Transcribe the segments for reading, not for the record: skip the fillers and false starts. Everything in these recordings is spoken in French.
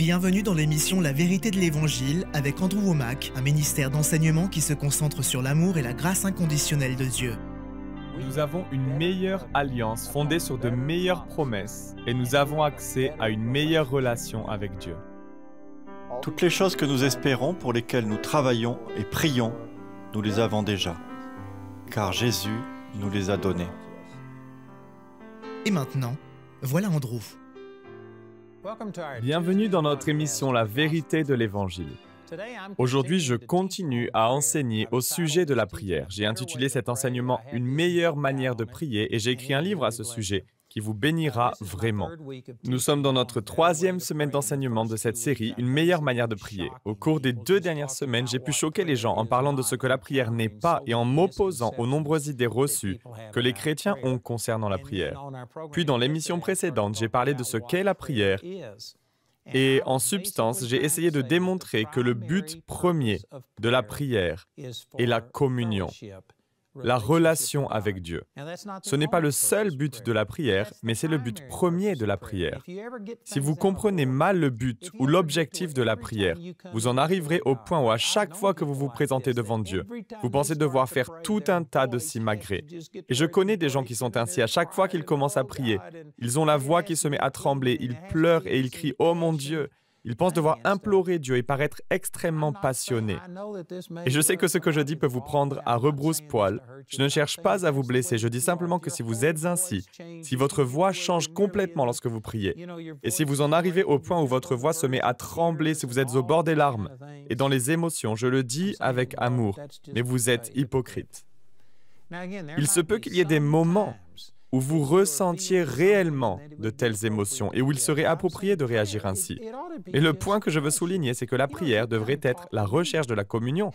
Bienvenue dans l'émission La vérité de l'Évangile avec Andrew Wommack, un ministère d'enseignement qui se concentre sur l'amour et la grâce inconditionnelle de Dieu. Nous avons une meilleure alliance fondée sur de meilleures promesses et nous avons accès à une meilleure relation avec Dieu. Toutes les choses que nous espérons, pour lesquelles nous travaillons et prions, nous les avons déjà, car Jésus nous les a données. Et maintenant, voilà Andrew. Bienvenue dans notre émission La vérité de l'Évangile. Aujourd'hui, je continue à enseigner au sujet de la prière. J'ai intitulé cet enseignement « Une meilleure manière de prier » et j'ai écrit un livre à ce sujet qui vous bénira vraiment. Nous sommes dans notre 3e semaine d'enseignement de cette série « Une meilleure manière de prier ». Au cours des 2 dernières semaines, j'ai pu choquer les gens en parlant de ce que la prière n'est pas et en m'opposant aux nombreuses idées reçues que les chrétiens ont concernant la prière. Puis dans l'émission précédente, j'ai parlé de ce qu'est la prière. Et en substance, j'ai essayé de démontrer que le but premier de la prière est la communion, la relation avec Dieu. Ce n'est pas le seul but de la prière, mais c'est le but premier de la prière. Si vous comprenez mal le but ou l'objectif de la prière, vous en arriverez au point où à chaque fois que vous vous présentez devant Dieu, vous pensez devoir faire tout un tas de simagrées. Et je connais des gens qui sont ainsi à chaque fois qu'ils commencent à prier. Ils ont la voix qui se met à trembler, ils pleurent et ils crient « Oh mon Dieu !» Ils pensent devoir implorer Dieu et paraître extrêmement passionnés. Et je sais que ce que je dis peut vous prendre à rebrousse-poil. Je ne cherche pas à vous blesser, je dis simplement que si vous êtes ainsi, si votre voix change complètement lorsque vous priez, et si vous en arrivez au point où votre voix se met à trembler, si vous êtes au bord des larmes, et dans les émotions, je le dis avec amour, mais vous êtes hypocrite. Il se peut qu'il y ait des moments où vous ressentiez réellement de telles émotions et où il serait approprié de réagir ainsi. Et le point que je veux souligner, c'est que la prière devrait être la recherche de la communion,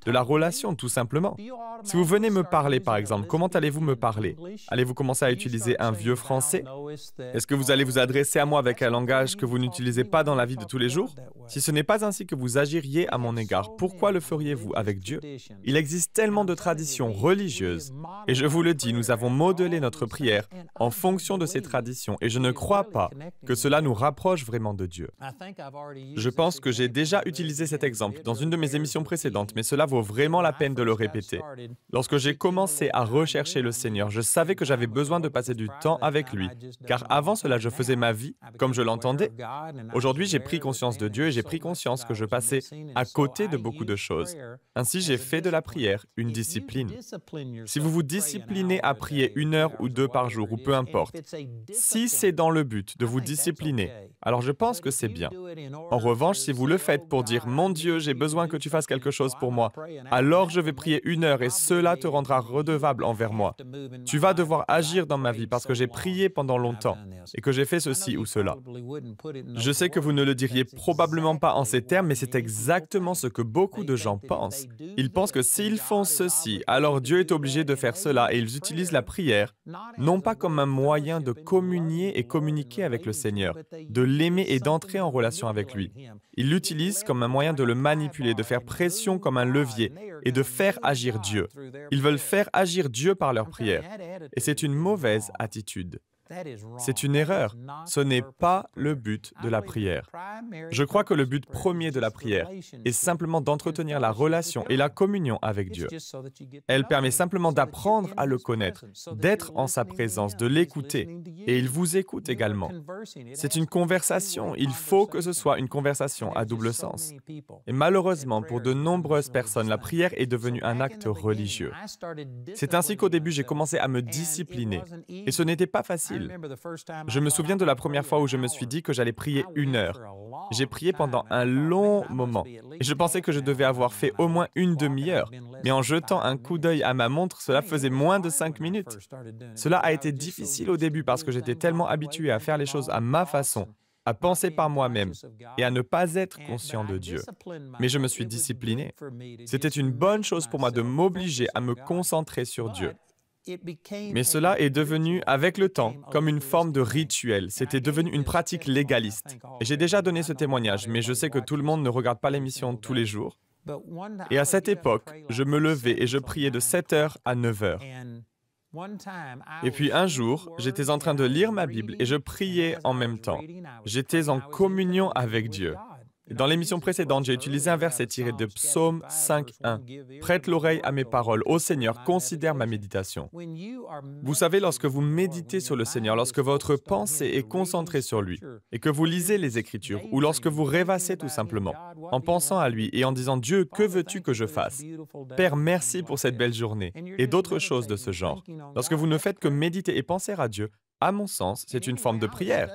de la relation, tout simplement. Si vous venez me parler, par exemple, comment allez-vous me parler? Allez-vous commencer à utiliser un vieux français? Est-ce que vous allez vous adresser à moi avec un langage que vous n'utilisez pas dans la vie de tous les jours? Si ce n'est pas ainsi que vous agiriez à mon égard, pourquoi le feriez-vous avec Dieu? Il existe tellement de traditions religieuses, et je vous le dis, nous avons modelé notre prière en fonction de ces traditions, et je ne crois pas que cela nous rapproche vraiment de Dieu. Je pense que j'ai déjà utilisé cet exemple dans une de mes émissions précédentes, mais cela vaut vraiment la peine de le répéter. Lorsque j'ai commencé à rechercher le Seigneur, je savais que j'avais besoin de passer du temps avec lui, car avant cela, je faisais ma vie comme je l'entendais. Aujourd'hui, j'ai pris conscience de Dieu et j'ai pris conscience que je passais à côté de beaucoup de choses. Ainsi, j'ai fait de la prière une discipline. Si vous vous disciplinez à prier 1 heure ou 2 par jour, ou peu importe, si c'est dans le but de vous discipliner, alors je pense que c'est bien. En revanche, si vous le faites pour dire « Mon Dieu, j'ai besoin que tu fasses quelque chose pour moi », alors je vais prier 1 heure et cela te rendra redevable envers moi. Tu vas devoir agir dans ma vie parce que j'ai prié pendant longtemps et que j'ai fait ceci ou cela. Je sais que vous ne le diriez probablement pas en ces termes, mais c'est exactement ce que beaucoup de gens pensent. Ils pensent que s'ils font ceci, alors Dieu est obligé de faire cela et ils utilisent la prière non pas comme un moyen de communier et communiquer avec le Seigneur, de l'aimer et d'entrer en relation avec lui. Ils l'utilisent comme un moyen de le manipuler, de faire pression comme un levier et de faire agir Dieu. Ils veulent faire agir Dieu par leur prière. Et c'est une mauvaise attitude. C'est une erreur. Ce n'est pas le but de la prière. Je crois que le but premier de la prière est simplement d'entretenir la relation et la communion avec Dieu. Elle permet simplement d'apprendre à le connaître, d'être en sa présence, de l'écouter. Et il vous écoute également. C'est une conversation. Il faut que ce soit une conversation à double sens. Et malheureusement, pour de nombreuses personnes, la prière est devenue un acte religieux. C'est ainsi qu'au début, j'ai commencé à me discipliner. Et ce n'était pas facile. Je me souviens de la première fois où je me suis dit que j'allais prier 1 heure. J'ai prié pendant un long moment et je pensais que je devais avoir fait au moins une demi-heure. Mais en jetant un coup d'œil à ma montre, cela faisait moins de 5 minutes. Cela a été difficile au début parce que j'étais tellement habitué à faire les choses à ma façon, à penser par moi-même et à ne pas être conscient de Dieu. Mais je me suis discipliné. C'était une bonne chose pour moi de m'obliger à me concentrer sur Dieu. Mais cela est devenu, avec le temps, comme une forme de rituel. C'était devenu une pratique légaliste. Et j'ai déjà donné ce témoignage, mais je sais que tout le monde ne regarde pas l'émission tous les jours. Et à cette époque, je me levais et je priais de 7h à 9h. Et puis un jour, j'étais en train de lire ma Bible et je priais en même temps. J'étais en communion avec Dieu. Dans l'émission précédente, j'ai utilisé un verset tiré de Psaume 5:1. « Prête l'oreille à mes paroles, ô Seigneur, considère ma méditation. » Vous savez, lorsque vous méditez sur le Seigneur, lorsque votre pensée est concentrée sur lui, et que vous lisez les Écritures, ou lorsque vous rêvassez tout simplement, en pensant à lui et en disant « Dieu, que veux-tu que je fasse? Père, merci pour cette belle journée » et d'autres choses de ce genre. Lorsque vous ne faites que méditer et penser à Dieu, à mon sens, c'est une forme de prière.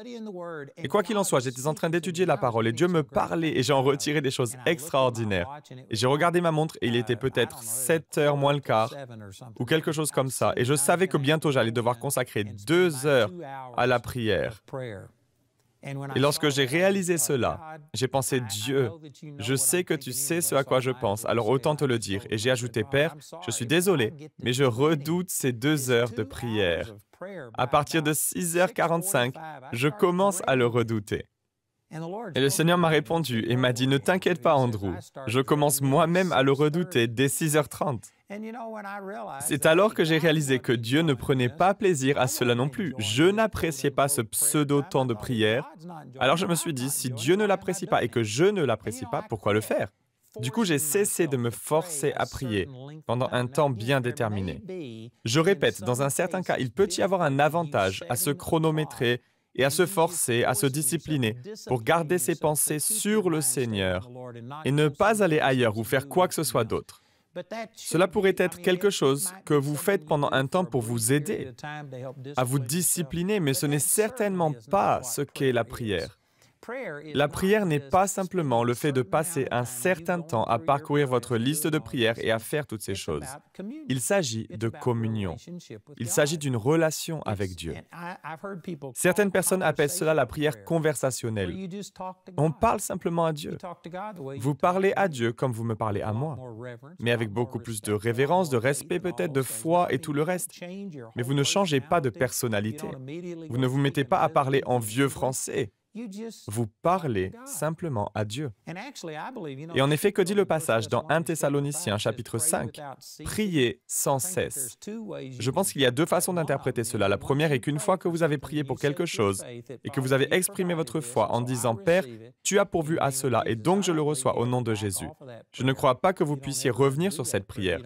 Et quoi qu'il en soit, j'étais en train d'étudier la parole et Dieu me parlait et j'en retirais des choses extraordinaires. Et j'ai regardé ma montre et il était peut-être 7h moins le quart ou quelque chose comme ça. Et je savais que bientôt j'allais devoir consacrer 2 heures à la prière. Et lorsque j'ai réalisé cela, j'ai pensé, Dieu, je sais que tu sais ce à quoi je pense, alors autant te le dire. Et j'ai ajouté, Père, je suis désolé, mais je redoute ces 2 heures de prière. À partir de 6h45, je commence à le redouter. Et le Seigneur m'a répondu et m'a dit, ne t'inquiète pas, Andrew, je commence moi-même à le redouter dès 6h30. C'est alors que j'ai réalisé que Dieu ne prenait pas plaisir à cela non plus. Je n'appréciais pas ce pseudo-temps de prière. Alors je me suis dit, si Dieu ne l'apprécie pas et que je ne l'apprécie pas, pourquoi le faire? Du coup, j'ai cessé de me forcer à prier pendant un temps bien déterminé. Je répète, dans un certain cas, il peut y avoir un avantage à se chronométrer et à se forcer, à se discipliner pour garder ses pensées sur le Seigneur et ne pas aller ailleurs ou faire quoi que ce soit d'autre. Cela pourrait être quelque chose que vous faites pendant un temps pour vous aider à vous discipliner, mais ce n'est certainement pas ce qu'est la prière. La prière n'est pas simplement le fait de passer un certain temps à parcourir votre liste de prières et à faire toutes ces choses. Il s'agit de communion. Il s'agit d'une relation avec Dieu. Certaines personnes appellent cela la prière conversationnelle. On parle simplement à Dieu. Vous parlez à Dieu comme vous me parlez à moi, mais avec beaucoup plus de révérence, de respect peut-être, de foi et tout le reste. Mais vous ne changez pas de personnalité. Vous ne vous mettez pas à parler en vieux français. Vous parlez simplement à Dieu. Et en effet, que dit le passage dans 1 Thessaloniciens chapitre 5 ? Priez sans cesse. Je pense qu'il y a 2 façons d'interpréter cela. La première est qu'une fois que vous avez prié pour quelque chose et que vous avez exprimé votre foi en disant « Père, tu as pourvu à cela et donc je le reçois au nom de Jésus ». Je ne crois pas que vous puissiez revenir sur cette prière.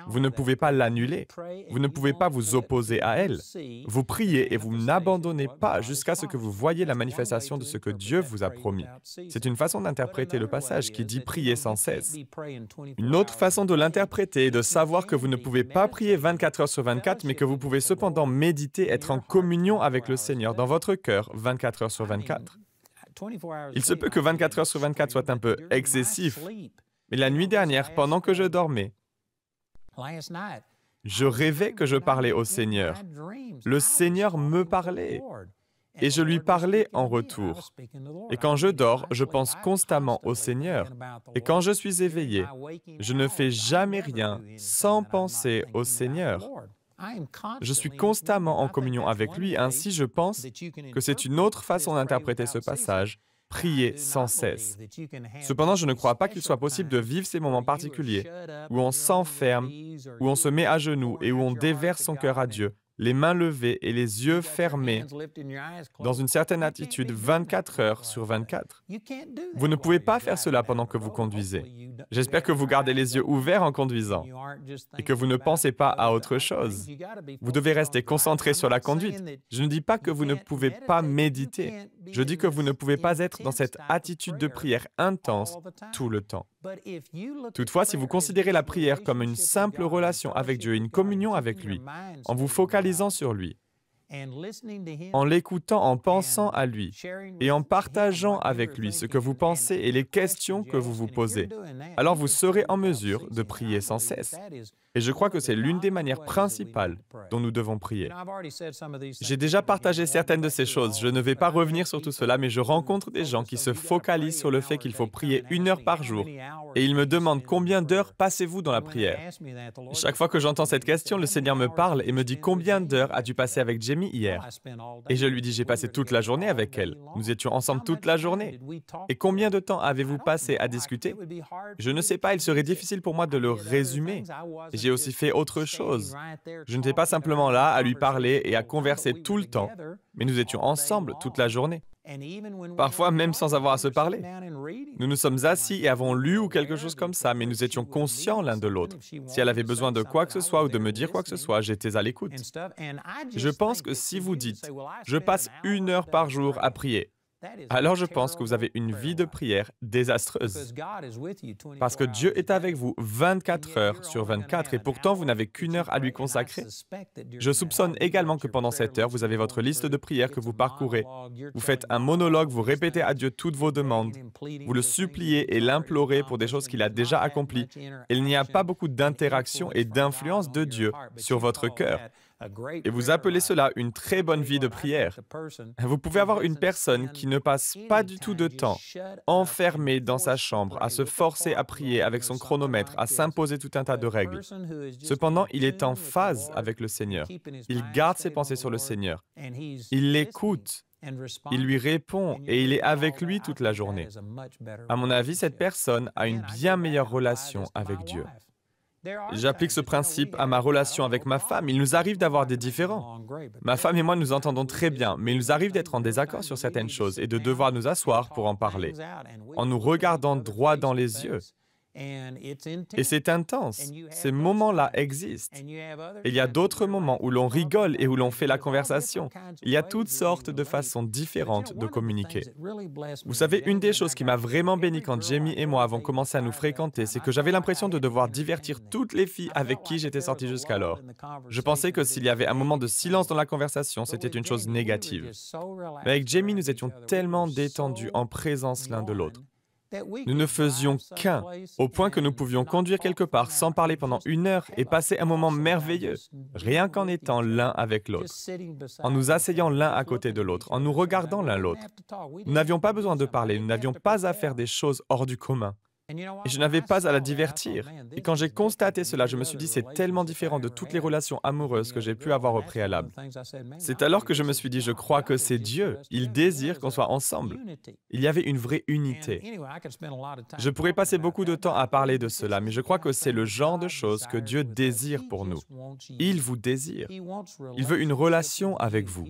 Vous ne pouvez pas l'annuler. Vous ne pouvez pas vous opposer à elle. Vous priez et vous n'abandonnez pas jusqu'à ce que vous voyiez la manifestation de ce que Dieu vous a promis. C'est une façon d'interpréter le passage qui dit « prier sans cesse ». Une autre façon de l'interpréter est de savoir que vous ne pouvez pas prier 24 heures sur 24, mais que vous pouvez cependant méditer, être en communion avec le Seigneur dans votre cœur 24 heures sur 24. Il se peut que 24 heures sur 24 soit un peu excessif, mais la nuit dernière, pendant que je dormais, je rêvais que je parlais au Seigneur. Le Seigneur me parlait. Et je lui parlais en retour. Et quand je dors, je pense constamment au Seigneur. Et quand je suis éveillé, je ne fais jamais rien sans penser au Seigneur. Je suis constamment en communion avec lui, ainsi je pense que c'est une autre façon d'interpréter ce passage, prier sans cesse. Cependant, je ne crois pas qu'il soit possible de vivre ces moments particuliers où on s'enferme, où on se met à genoux et où on déverse son cœur à Dieu, les mains levées et les yeux fermés, dans une certaine attitude 24 heures sur 24. Vous ne pouvez pas faire cela pendant que vous conduisez. J'espère que vous gardez les yeux ouverts en conduisant et que vous ne pensez pas à autre chose. Vous devez rester concentré sur la conduite. Je ne dis pas que vous ne pouvez pas méditer. Je dis que vous ne pouvez pas être dans cette attitude de prière intense tout le temps. Toutefois, si vous considérez la prière comme une simple relation avec Dieu, une communion avec lui, en vous focalisant sur lui, en l'écoutant, en pensant à lui et en partageant avec lui ce que vous pensez et les questions que vous vous posez, alors vous serez en mesure de prier sans cesse. Et je crois que c'est l'une des manières principales dont nous devons prier. J'ai déjà partagé certaines de ces choses. Je ne vais pas revenir sur tout cela, mais je rencontre des gens qui se focalisent sur le fait qu'il faut prier 1 heure par jour. Et ils me demandent combien d'heures passez-vous dans la prière. Chaque fois que j'entends cette question, le Seigneur me parle et me dit combien d'heures as-tu passé avec Jamie amie hier. Et je lui dis, j'ai passé toute la journée avec elle. Nous étions ensemble toute la journée. Et combien de temps avez-vous passé à discuter? Je ne sais pas, il serait difficile pour moi de le résumer. J'ai aussi fait autre chose. Je n'étais pas simplement là à lui parler et à converser tout le temps, mais nous étions ensemble toute la journée. Parfois même sans avoir à se parler. Nous nous sommes assis et avons lu ou quelque chose comme ça, mais nous étions conscients l'un de l'autre. Si elle avait besoin de quoi que ce soit ou de me dire quoi que ce soit, j'étais à l'écoute. Je pense que si vous dites « je passe 1 heure par jour à prier », alors je pense que vous avez une vie de prière désastreuse. Parce que Dieu est avec vous 24 heures sur 24 et pourtant vous n'avez qu'1 heure à lui consacrer. Je soupçonne également que pendant cette heure, vous avez votre liste de prières que vous parcourez. Vous faites un monologue, vous répétez à Dieu toutes vos demandes. Vous le suppliez et l'implorez pour des choses qu'il a déjà accomplies. Il n'y a pas beaucoup d'interaction et d'influence de Dieu sur votre cœur. Et vous appelez cela une très bonne vie de prière. Vous pouvez avoir une personne qui ne passe pas du tout de temps enfermée dans sa chambre, à se forcer à prier avec son chronomètre, à s'imposer tout un tas de règles. Cependant, il est en phase avec le Seigneur. Il garde ses pensées sur le Seigneur. Il l'écoute. Il lui répond et il est avec lui toute la journée. À mon avis, cette personne a une bien meilleure relation avec Dieu. J'applique ce principe à ma relation avec ma femme. Il nous arrive d'avoir des différends. Ma femme et moi nous entendons très bien, mais il nous arrive d'être en désaccord sur certaines choses et de devoir nous asseoir pour en parler, en nous regardant droit dans les yeux. Et c'est intense. Ces moments-là existent. Il y a d'autres moments où l'on rigole et où l'on fait la conversation. Il y a toutes sortes de façons différentes de communiquer. Vous savez, une des choses qui m'a vraiment béni quand Jamie et moi avons commencé à nous fréquenter, c'est que j'avais l'impression de devoir divertir toutes les filles avec qui j'étais sorti jusqu'alors. Je pensais que s'il y avait un moment de silence dans la conversation, c'était une chose négative. Mais avec Jamie, nous étions tellement détendus en présence l'un de l'autre. Nous ne faisions qu'un, au point que nous pouvions conduire quelque part sans parler pendant 1 heure et passer un moment merveilleux, rien qu'en étant l'un avec l'autre, en nous asseyant l'un à côté de l'autre, en nous regardant l'un l'autre. Nous n'avions pas besoin de parler, nous n'avions pas à faire des choses hors du commun. Et je n'avais pas à la divertir. Et quand j'ai constaté cela, je me suis dit, c'est tellement différent de toutes les relations amoureuses que j'ai pu avoir au préalable. C'est alors que je me suis dit, je crois que c'est Dieu. Il désire qu'on soit ensemble. Il y avait une vraie unité. Je pourrais passer beaucoup de temps à parler de cela, mais je crois que c'est le genre de choses que Dieu désire pour nous. Il vous désire. Il veut une relation avec vous.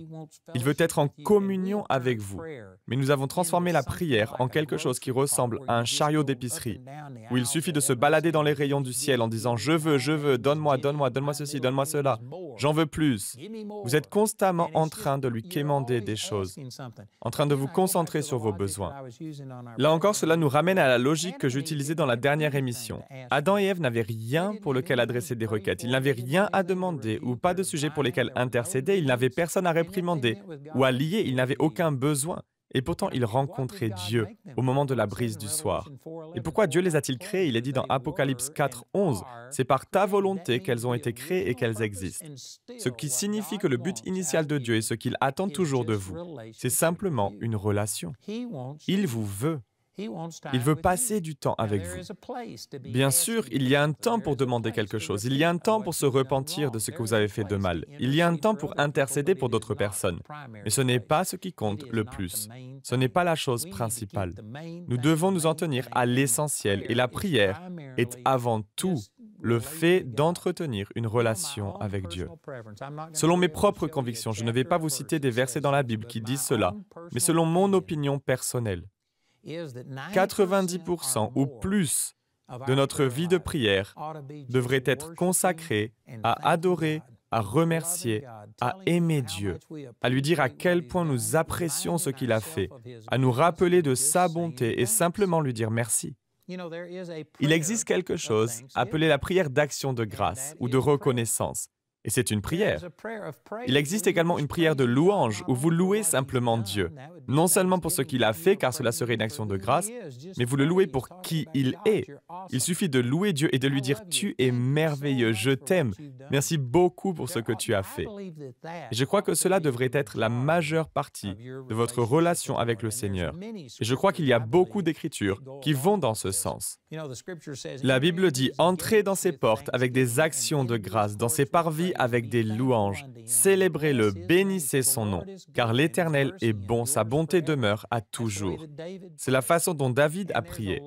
Il veut être en communion avec vous. Mais nous avons transformé la prière en quelque chose qui ressemble à un chariot d'épicerie, où il suffit de se balader dans les rayons du ciel en disant « je veux, donne-moi, donne-moi, donne-moi ceci, donne-moi cela, j'en veux plus ». Vous êtes constamment en train de lui quémander des choses, en train de vous concentrer sur vos besoins. Là encore, cela nous ramène à la logique que j'utilisais dans la dernière émission. Adam et Ève n'avaient rien pour lequel adresser des requêtes, ils n'avaient rien à demander ou pas de sujet pour lesquels intercéder, ils n'avaient personne à réprimander ou à lier, ils n'avaient aucun besoin. Et pourtant, ils rencontraient Dieu au moment de la brise du soir. Et pourquoi Dieu les a-t-il créés? Il est dit dans Apocalypse 4, 11, « C'est par ta volonté qu'elles ont été créées et qu'elles existent. » Ce qui signifie que le but initial de Dieu et ce qu'il attend toujours de vous, c'est simplement une relation. Il vous veut. Il veut passer du temps avec vous. Bien sûr, il y a un temps pour demander quelque chose. Il y a un temps pour se repentir de ce que vous avez fait de mal. Il y a un temps pour intercéder pour d'autres personnes. Mais ce n'est pas ce qui compte le plus. Ce n'est pas la chose principale. Nous devons nous en tenir à l'essentiel et la prière est avant tout le fait d'entretenir une relation avec Dieu. Selon mes propres convictions, je ne vais pas vous citer des versets dans la Bible qui disent cela, mais selon mon opinion personnelle, 90% ou plus de notre vie de prière devrait être consacrée à adorer, à remercier, à aimer Dieu, à lui dire à quel point nous apprécions ce qu'il a fait, à nous rappeler de sa bonté et simplement lui dire merci. Il existe quelque chose appelé la prière d'action de grâce ou de reconnaissance. Et c'est une prière. Il existe également une prière de louange où vous louez simplement Dieu, non seulement pour ce qu'il a fait, car cela serait une action de grâce, mais vous le louez pour qui il est. Il suffit de louer Dieu et de lui dire « Tu es merveilleux, je t'aime, merci beaucoup pour ce que tu as fait ». Et je crois que cela devrait être la majeure partie de votre relation avec le Seigneur. Et je crois qu'il y a beaucoup d'écritures qui vont dans ce sens. La Bible dit « Entrez dans ses portes avec des actions de grâce, dans ses parvis Allez-y avec des louanges, célébrez-le, bénissez son nom, car l'Éternel est bon, sa bonté demeure à toujours. C'est la façon dont David a prié.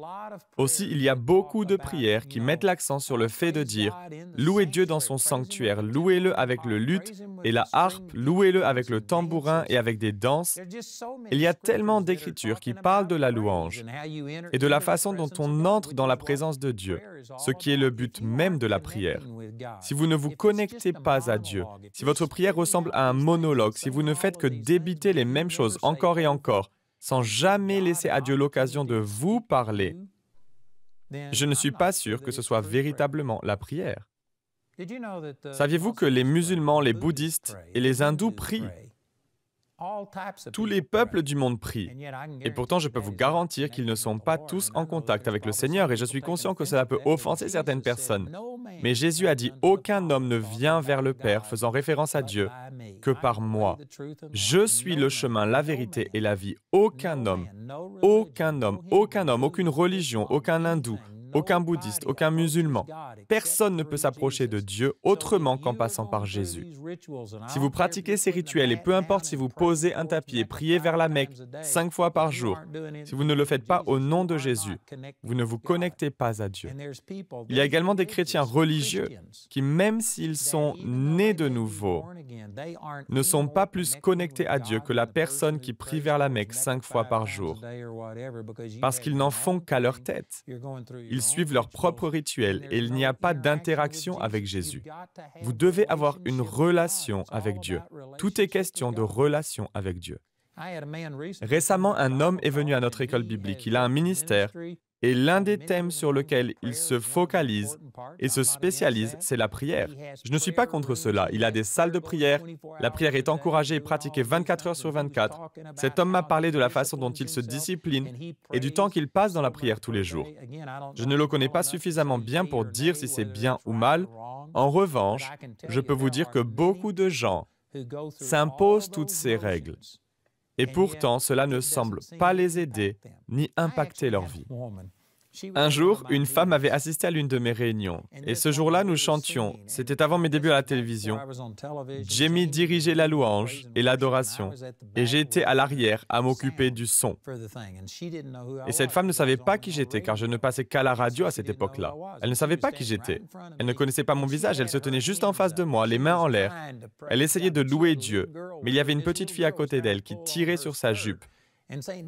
Aussi, il y a beaucoup de prières qui mettent l'accent sur le fait de dire « Louez Dieu dans son sanctuaire, louez-le avec le luth et la harpe, louez-le avec le tambourin et avec des danses ». Il y a tellement d'écritures qui parlent de la louange et de la façon dont on entre dans la présence de Dieu, ce qui est le but même de la prière. Si vous ne vous connectez pas à Dieu, si votre prière ressemble à un monologue, si vous ne faites que débiter les mêmes choses encore et encore, sans jamais laisser à Dieu l'occasion de vous parler, je ne suis pas sûr que ce soit véritablement la prière. Saviez-vous que les musulmans, les bouddhistes et les hindous prient? Tous les peuples du monde prient. Et pourtant, je peux vous garantir qu'ils ne sont pas tous en contact avec le Seigneur et je suis conscient que cela peut offenser certaines personnes. Mais Jésus a dit « Aucun homme ne vient vers le Père, faisant référence à Dieu, que par moi. Je suis le chemin, la vérité et la vie. Aucun homme, aucune religion, aucun hindou, aucun bouddhiste, aucun musulman. Personne ne peut s'approcher de Dieu autrement qu'en passant par Jésus. Si vous pratiquez ces rituels, et peu importe si vous posez un tapis et priez vers la Mecque 5 fois par jour, si vous ne le faites pas au nom de Jésus, vous ne vous connectez pas à Dieu. Il y a également des chrétiens religieux qui, même s'ils sont nés de nouveau, ne sont pas plus connectés à Dieu que la personne qui prie vers la Mecque 5 fois par jour, parce qu'ils n'en font qu'à leur tête. Ils suivent leurs propres rituels et il n'y a pas d'interaction avec Jésus. Vous devez avoir une relation avec Dieu. Tout est question de relation avec Dieu. Récemment, un homme est venu à notre école biblique. Il a un ministère et l'un des thèmes sur lesquels il se focalise et se spécialise, c'est la prière. Je ne suis pas contre cela. Il a des salles de prière. La prière est encouragée et pratiquée 24 heures sur 24. Cet homme m'a parlé de la façon dont il se discipline et du temps qu'il passe dans la prière tous les jours. Je ne le connais pas suffisamment bien pour dire si c'est bien ou mal. En revanche, je peux vous dire que beaucoup de gens s'imposent toutes ces règles. Et pourtant, cela ne semble pas les aider ni impacter leur vie. Un jour, une femme avait assisté à l'une de mes réunions. Et ce jour-là, nous chantions, c'était avant mes débuts à la télévision, Jamie dirigeait la louange et l'adoration, et j'étais à l'arrière à m'occuper du son. Et cette femme ne savait pas qui j'étais, car je ne passais qu'à la radio à cette époque-là. Elle ne savait pas qui j'étais. Elle ne connaissait pas mon visage, elle se tenait juste en face de moi, les mains en l'air. Elle essayait de louer Dieu, mais il y avait une petite fille à côté d'elle qui tirait sur sa jupe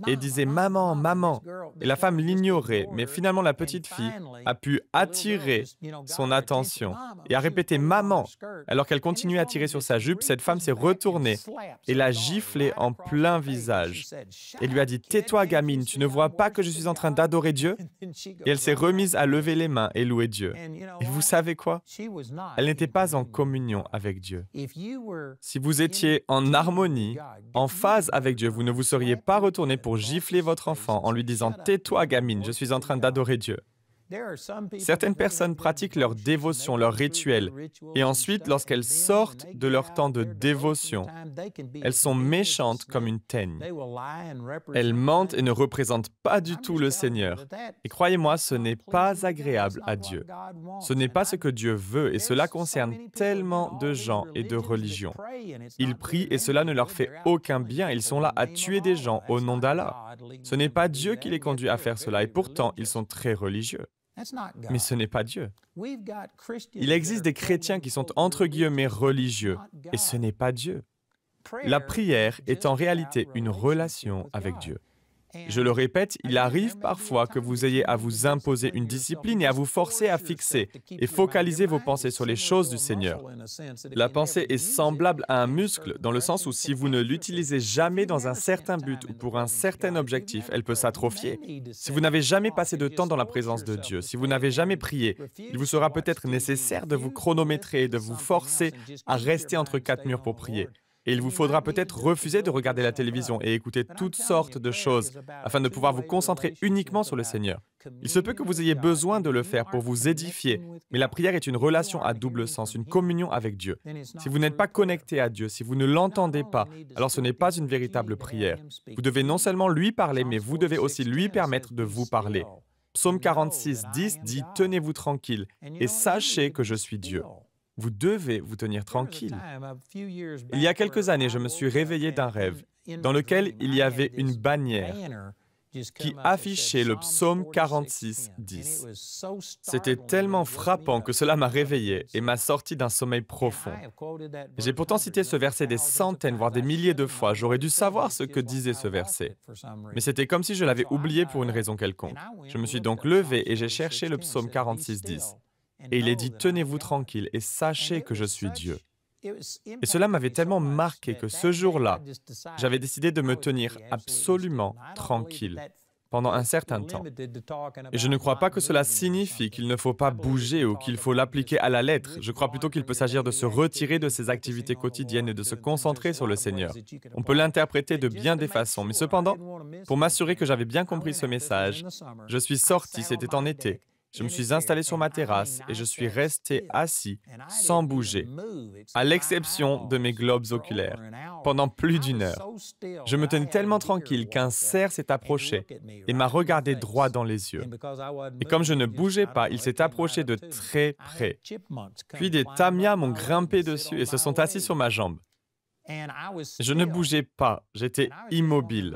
et disait « Maman, maman ». Et la femme l'ignorait, mais finalement la petite fille a pu attirer son attention et a répété « Maman ». Alors qu'elle continuait à tirer sur sa jupe, cette femme s'est retournée et l'a giflée en plein visage. Et lui a dit « Tais-toi, gamine, tu ne vois pas que je suis en train d'adorer Dieu ?» Et elle s'est remise à lever les mains et louer Dieu. Et vous savez quoi? Elle n'était pas en communion avec Dieu. Si vous étiez en harmonie, en phase avec Dieu, vous ne vous seriez pas retourné pour gifler votre enfant en lui disant « Tais-toi, gamine, je suis en train d'adorer Dieu ». Certaines personnes pratiquent leur dévotion, leur rituel, et ensuite, lorsqu'elles sortent de leur temps de dévotion, elles sont méchantes comme une teigne. Elles mentent et ne représentent pas du tout le Seigneur. Et croyez-moi, ce n'est pas agréable à Dieu. Ce n'est pas ce que Dieu veut, et cela concerne tellement de gens et de religions. Ils prient et cela ne leur fait aucun bien. Ils sont là à tuer des gens au nom d'Allah. Ce n'est pas Dieu qui les conduit à faire cela, et pourtant, ils sont très religieux. Mais ce n'est pas Dieu. Il existe des chrétiens qui sont entre guillemets religieux, et ce n'est pas Dieu. La prière est en réalité une relation avec Dieu. Je le répète, il arrive parfois que vous ayez à vous imposer une discipline et à vous forcer à fixer et focaliser vos pensées sur les choses du Seigneur. La pensée est semblable à un muscle dans le sens où si vous ne l'utilisez jamais dans un certain but ou pour un certain objectif, elle peut s'atrophier. Si vous n'avez jamais passé de temps dans la présence de Dieu, si vous n'avez jamais prié, il vous sera peut-être nécessaire de vous chronométrer et de vous forcer à rester entre quatre murs pour prier. Et il vous faudra peut-être refuser de regarder la télévision et écouter toutes sortes de choses afin de pouvoir vous concentrer uniquement sur le Seigneur. Il se peut que vous ayez besoin de le faire pour vous édifier, mais la prière est une relation à double sens, une communion avec Dieu. Si vous n'êtes pas connecté à Dieu, si vous ne l'entendez pas, alors ce n'est pas une véritable prière. Vous devez non seulement lui parler, mais vous devez aussi lui permettre de vous parler. Psaume 46, 10 dit « Tenez-vous tranquille et sachez que je suis Dieu ». Vous devez vous tenir tranquille. Il y a quelques années, je me suis réveillé d'un rêve dans lequel il y avait une bannière qui affichait le psaume 46, 10. C'était tellement frappant que cela m'a réveillé et m'a sorti d'un sommeil profond. J'ai pourtant cité ce verset des centaines, voire des milliers de fois. J'aurais dû savoir ce que disait ce verset. Mais c'était comme si je l'avais oublié pour une raison quelconque. Je me suis donc levé et j'ai cherché le psaume 46, 10. Et il est dit « Tenez-vous tranquille et sachez que je suis Dieu ». Et cela m'avait tellement marqué que ce jour-là, j'avais décidé de me tenir absolument tranquille pendant un certain temps. Et je ne crois pas que cela signifie qu'il ne faut pas bouger ou qu'il faut l'appliquer à la lettre. Je crois plutôt qu'il peut s'agir de se retirer de ses activités quotidiennes et de se concentrer sur le Seigneur. On peut l'interpréter de bien des façons, mais cependant, pour m'assurer que j'avais bien compris ce message, je suis sorti, c'était en été. Je me suis installé sur ma terrasse et je suis resté assis, sans bouger, à l'exception de mes globes oculaires, pendant plus d'1 heure. Je me tenais tellement tranquille qu'un cerf s'est approché et m'a regardé droit dans les yeux. Et comme je ne bougeais pas, il s'est approché de très près. Puis des tamias m'ont grimpé dessus et se sont assis sur ma jambe. Je ne bougeais pas, j'étais immobile.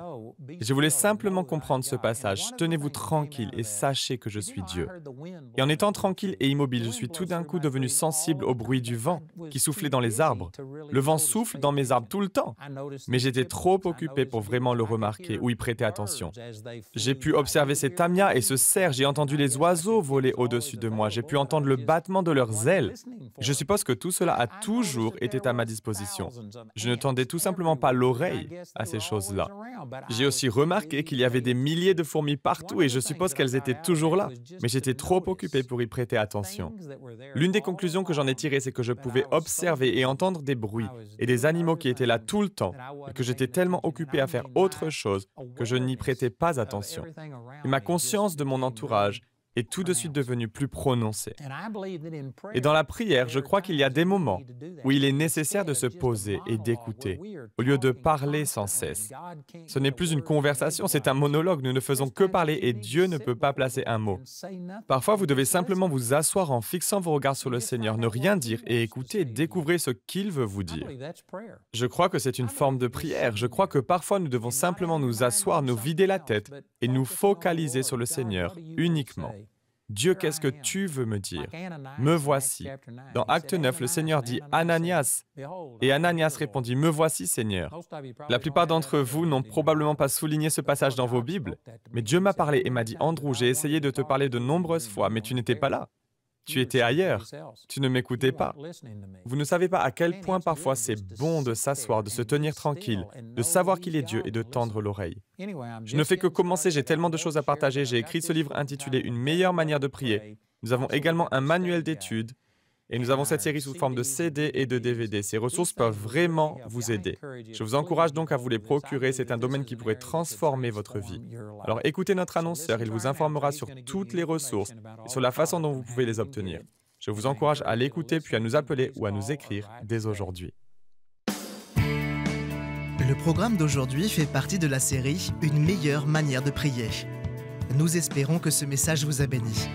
Je voulais simplement comprendre ce passage. Tenez-vous tranquille et sachez que je suis Dieu. Et en étant tranquille et immobile, je suis tout d'un coup devenu sensible au bruit du vent qui soufflait dans les arbres. Le vent souffle dans mes arbres tout le temps, mais j'étais trop occupé pour vraiment le remarquer ou y prêter attention. J'ai pu observer ces tamias et ce cerf, j'ai entendu les oiseaux voler au-dessus de moi, j'ai pu entendre le battement de leurs ailes. Je suppose que tout cela a toujours été à ma disposition. Je ne tendais tout simplement pas l'oreille à ces choses-là. J'ai aussi remarqué qu'il y avait des milliers de fourmis partout et je suppose qu'elles étaient toujours là, mais j'étais trop occupé pour y prêter attention. L'une des conclusions que j'en ai tirées, c'est que je pouvais observer et entendre des bruits et des animaux qui étaient là tout le temps et que j'étais tellement occupé à faire autre chose que je n'y prêtais pas attention. Et ma conscience de mon entourage est tout de suite devenue plus prononcée. Et dans la prière, je crois qu'il y a des moments où il est nécessaire de se poser et d'écouter, au lieu de parler sans cesse. Ce n'est plus une conversation, c'est un monologue. Nous ne faisons que parler et Dieu ne peut pas placer un mot. Parfois, vous devez simplement vous asseoir en fixant vos regards sur le Seigneur, ne rien dire et écouter, découvrez ce qu'il veut vous dire. Je crois que c'est une forme de prière. Je crois que parfois, nous devons simplement nous asseoir, nous vider la tête et nous focaliser sur le Seigneur uniquement. Dieu, qu'est-ce que tu veux me dire? Me voici. Dans Acte 9, le Seigneur dit « Ananias ». Et Ananias répondit « Me voici, Seigneur ». La plupart d'entre vous n'ont probablement pas souligné ce passage dans vos Bibles, mais Dieu m'a parlé et m'a dit « Andrew, j'ai essayé de te parler de nombreuses fois, mais tu n'étais pas là. Tu étais ailleurs. Tu ne m'écoutais pas. » Vous ne savez pas à quel point parfois c'est bon de s'asseoir, de se tenir tranquille, de savoir qu'il est Dieu et de tendre l'oreille. Je ne fais que commencer, j'ai tellement de choses à partager. J'ai écrit ce livre intitulé « Une meilleure manière de prier ». Nous avons également un manuel d'études et nous avons cette série sous forme de CD et de DVD. Ces ressources peuvent vraiment vous aider. Je vous encourage donc à vous les procurer. C'est un domaine qui pourrait transformer votre vie. Alors écoutez notre annonceur, il vous informera sur toutes les ressources et sur la façon dont vous pouvez les obtenir. Je vous encourage à l'écouter puis à nous appeler ou à nous écrire dès aujourd'hui. Le programme d'aujourd'hui fait partie de la série « Une meilleure manière de prier ». Nous espérons que ce message vous a béni.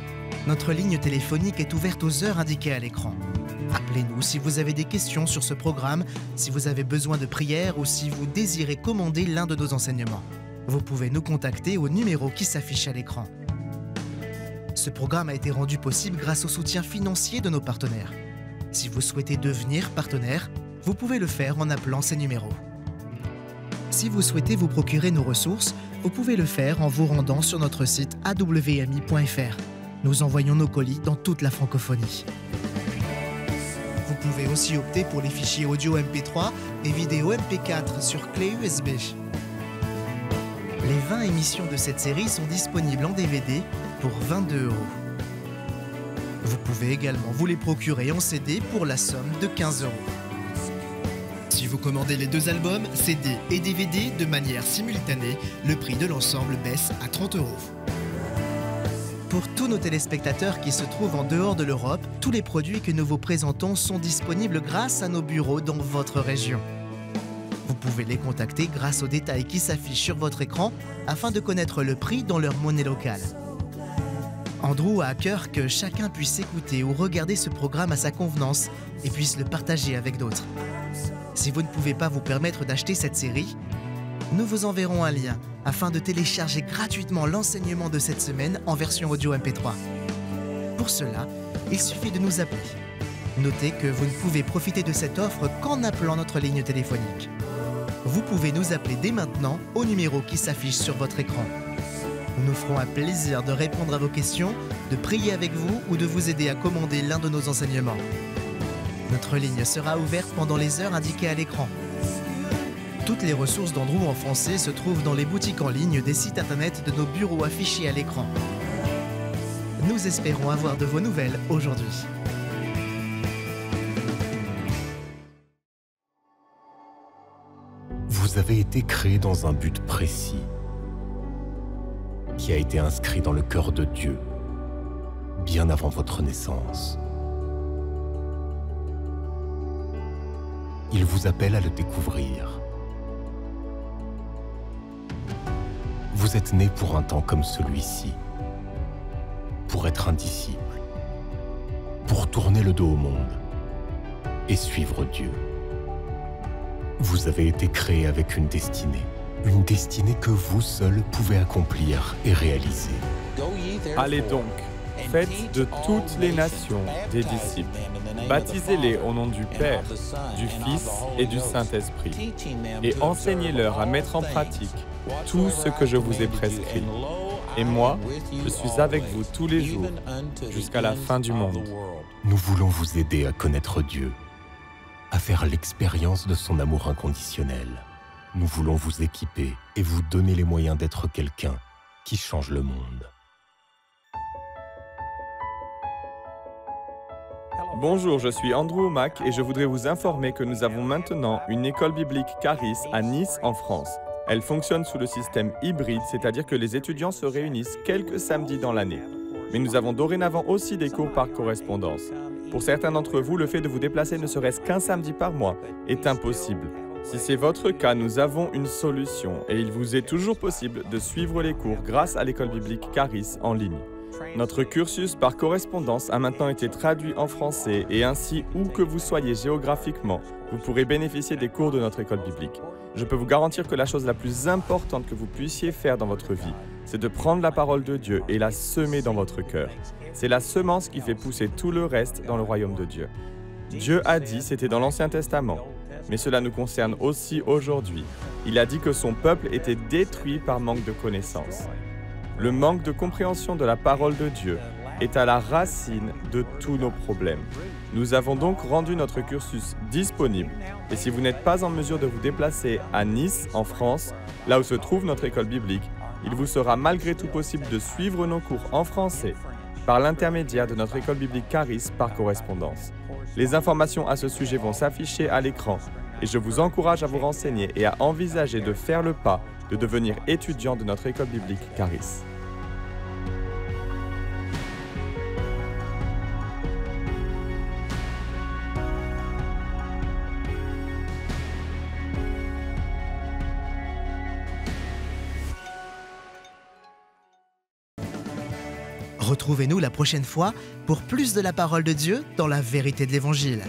Notre ligne téléphonique est ouverte aux heures indiquées à l'écran. Appelez-nous si vous avez des questions sur ce programme, si vous avez besoin de prière ou si vous désirez commander l'un de nos enseignements. Vous pouvez nous contacter au numéro qui s'affiche à l'écran. Ce programme a été rendu possible grâce au soutien financier de nos partenaires. Si vous souhaitez devenir partenaire, vous pouvez le faire en appelant ces numéros. Si vous souhaitez vous procurer nos ressources, vous pouvez le faire en vous rendant sur notre site awmi.fr. Nous envoyons nos colis dans toute la francophonie. Vous pouvez aussi opter pour les fichiers audio MP3 et vidéo MP4 sur clé USB. Les 20 émissions de cette série sont disponibles en DVD pour 22 €. Vous pouvez également vous les procurer en CD pour la somme de 15 €. Si vous commandez les 2 albums, CD et DVD de manière simultanée, le prix de l'ensemble baisse à 30 €. Pour tous nos téléspectateurs qui se trouvent en dehors de l'Europe, tous les produits que nous vous présentons sont disponibles grâce à nos bureaux dans votre région. Vous pouvez les contacter grâce aux détails qui s'affichent sur votre écran afin de connaître le prix dans leur monnaie locale. Andrew a à cœur que chacun puisse écouter ou regarder ce programme à sa convenance et puisse le partager avec d'autres. Si vous ne pouvez pas vous permettre d'acheter cette série, nous vous enverrons un lien afin de télécharger gratuitement l'enseignement de cette semaine en version audio MP3. Pour cela, il suffit de nous appeler. Notez que vous ne pouvez profiter de cette offre qu'en appelant notre ligne téléphonique. Vous pouvez nous appeler dès maintenant au numéro qui s'affiche sur votre écran. Nous nous ferons un plaisir de répondre à vos questions, de prier avec vous ou de vous aider à commander l'un de nos enseignements. Notre ligne sera ouverte pendant les heures indiquées à l'écran. Toutes les ressources d'Andrew en français se trouvent dans les boutiques en ligne des sites internet de nos bureaux affichés à l'écran. Nous espérons avoir de vos nouvelles aujourd'hui. Vous avez été créé dans un but précis, qui a été inscrit dans le cœur de Dieu, bien avant votre naissance. Il vous appelle à le découvrir. Vous êtes né pour un temps comme celui-ci, pour être un disciple, pour tourner le dos au monde et suivre Dieu. Vous avez été créé avec une destinée que vous seul pouvez accomplir et réaliser. Allez donc, faites de toutes les nations des disciples. Baptisez-les au nom du Père, du Fils et du Saint-Esprit, et enseignez-leur à mettre en pratique tout ce que je vous ai prescrit. Et moi, je suis avec vous tous les jours, jusqu'à la fin du monde. Nous voulons vous aider à connaître Dieu, à faire l'expérience de son amour inconditionnel. Nous voulons vous équiper et vous donner les moyens d'être quelqu'un qui change le monde. Bonjour, je suis Andrew Mack et je voudrais vous informer que nous avons maintenant une école biblique Charis à Nice, en France. Elle fonctionne sous le système hybride, c'est-à-dire que les étudiants se réunissent quelques samedis dans l'année. Mais nous avons dorénavant aussi des cours par correspondance. Pour certains d'entre vous, le fait de vous déplacer ne serait-ce qu'un samedi par mois est impossible. Si c'est votre cas, nous avons une solution et il vous est toujours possible de suivre les cours grâce à l'école biblique Charis en ligne. Notre cursus par correspondance a maintenant été traduit en français et ainsi, où que vous soyez géographiquement, vous pourrez bénéficier des cours de notre école biblique. Je peux vous garantir que la chose la plus importante que vous puissiez faire dans votre vie, c'est de prendre la parole de Dieu et la semer dans votre cœur. C'est la semence qui fait pousser tout le reste dans le royaume de Dieu. Dieu a dit, c'était dans l'Ancien Testament, mais cela nous concerne aussi aujourd'hui. Il a dit que son peuple était détruit par manque de connaissance. Le manque de compréhension de la parole de Dieu est à la racine de tous nos problèmes. Nous avons donc rendu notre cursus disponible. Et si vous n'êtes pas en mesure de vous déplacer à Nice, en France, là où se trouve notre école biblique, il vous sera malgré tout possible de suivre nos cours en français par l'intermédiaire de notre école biblique Charis par correspondance. Les informations à ce sujet vont s'afficher à l'écran et je vous encourage à vous renseigner et à envisager de faire le pas de devenir étudiant de notre école biblique Charis. Retrouvez-nous la prochaine fois pour plus de la parole de Dieu dans la vérité de l'Évangile.